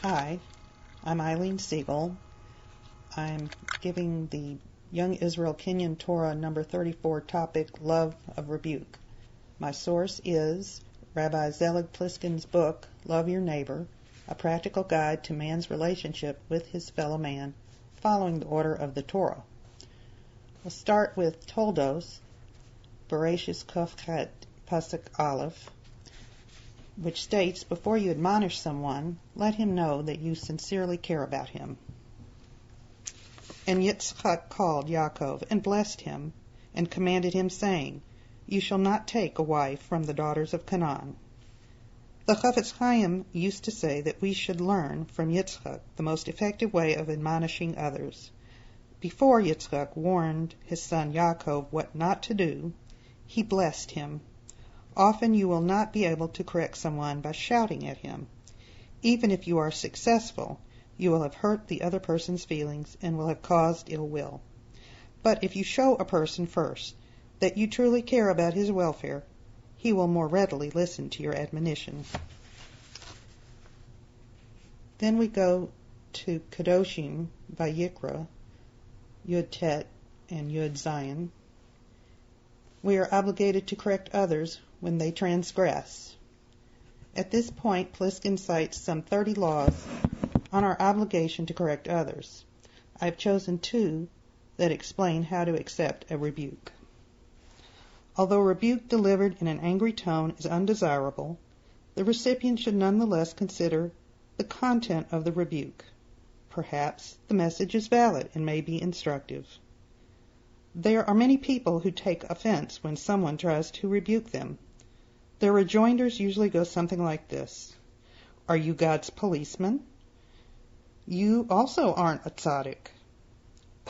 Hi, I'm Eileen Segal. I'm giving the Young Israel Kinyan Torah number 34 topic, Love of Rebuke. My source is Rabbi Zelig Pliskin's book, Love Your Neighbor, a practical guide to man's relationship with his fellow man, following the order of the Torah. We'll start with Toldos, Bereshis Kofchet Pasuk Aleph, which states, before you admonish someone, let him know that you sincerely care about him. And Yitzchak called Yaakov and blessed him, and commanded him, saying, You shall not take a wife from the daughters of Canaan. The Chafetz Chaim used to say that we should learn from Yitzchak the most effective way of admonishing others. Before Yitzchak warned his son Yaakov what not to do, he blessed him. Often you will not be able to correct someone by shouting at him. Even if you are successful, you will have hurt the other person's feelings and will have caused ill will. But if you show a person first that you truly care about his welfare, he will more readily listen to your admonition. Then we go to Kedoshim by Yikra, Yud Tet and Yud Zion. We are obligated to correct others when they transgress. At this point, Pliskin cites some 30 laws on our obligation to correct others. I have chosen 2 that explain how to accept a rebuke. Although rebuke delivered in an angry tone is undesirable, the recipient should nonetheless consider the content of the rebuke. Perhaps the message is valid and may be instructive. There are many people who take offense when someone tries to rebuke them. Their rejoinders usually go something like this. Are you God's policeman? You also aren't a tzaddik.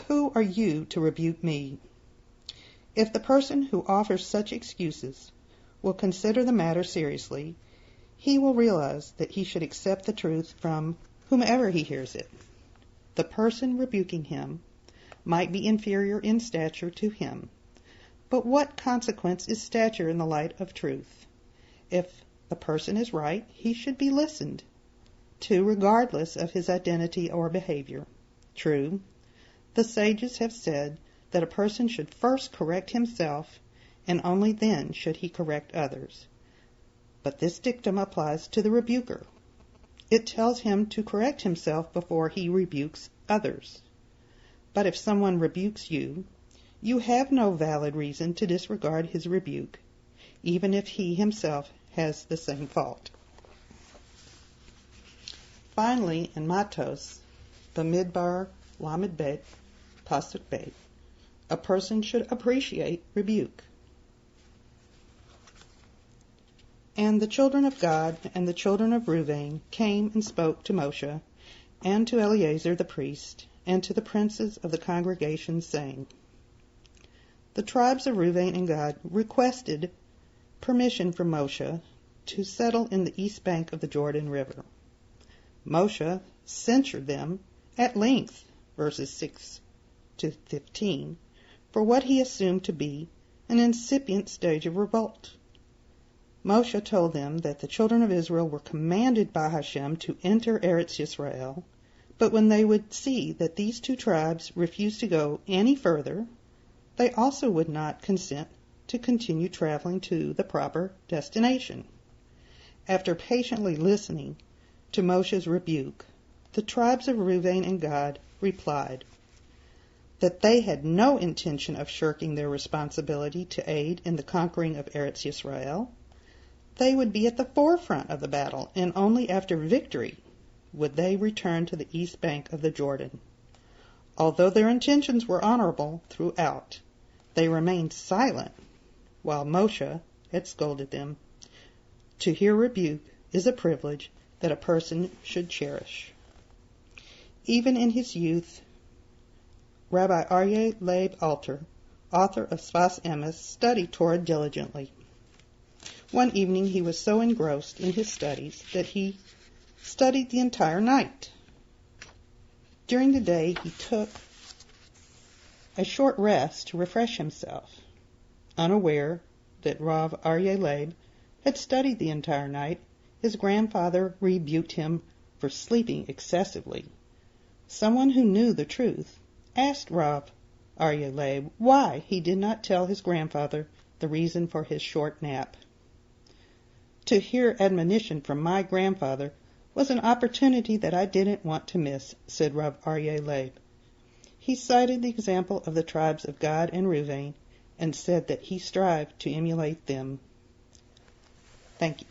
Who are you to rebuke me? If the person who offers such excuses will consider the matter seriously, he will realize that he should accept the truth from whomever he hears it. The person rebuking him might be inferior in stature to him. But what consequence is stature in the light of truth? If the person is right, he should be listened to regardless of his identity or behavior. True, the sages have said that a person should first correct himself, and only then should he correct others. But this dictum applies to the rebuker. It tells him to correct himself before he rebukes others. But if someone rebukes you, you have no valid reason to disregard his rebuke, even if he himself has the same fault. Finally, in Matos, Bamidbar Lamed Bet, Pasuk Bet, a person should appreciate rebuke. And the children of God and the children of Reuven came and spoke to Moshe and to Eleazar the priest and to the princes of the congregation, saying, The tribes of Reuven and Gad requested permission from Moshe to settle in the east bank of the Jordan River. Moshe censured them at length, verses 6 to 15, for what he assumed to be an incipient stage of revolt. Moshe told them that the children of Israel were commanded by Hashem to enter Eretz Yisrael, but when they would see that these 2 tribes refused to go any further, they also would not consent to continue traveling to the proper destination. After patiently listening to Moshe's rebuke, the tribes of Reuven and Gad replied that they had no intention of shirking their responsibility to aid in the conquering of Eretz Yisrael. They would be at the forefront of the battle, and only after victory would they return to the east bank of the Jordan. Although their intentions were honorable throughout, they remained silent while Moshe had scolded them. To hear rebuke is a privilege that a person should cherish. Even in his youth, Rabbi Aryeh Leib Alter, author of Sfas Emes, studied Torah diligently. One evening he was so engrossed in his studies that he studied the entire night. During the day he took a short rest to refresh himself, unaware that Rav Aryeh Leib had studied the entire night. His grandfather rebuked him for sleeping excessively. Someone who knew the truth asked Rav Aryeh Leib why he did not tell his grandfather the reason for his short nap. To hear admonition from my grandfather was an opportunity that I didn't want to miss, said Rav Aryeh Leib. He cited the example of the tribes of Gad and Reuven and said that he strived to emulate them. Thank you.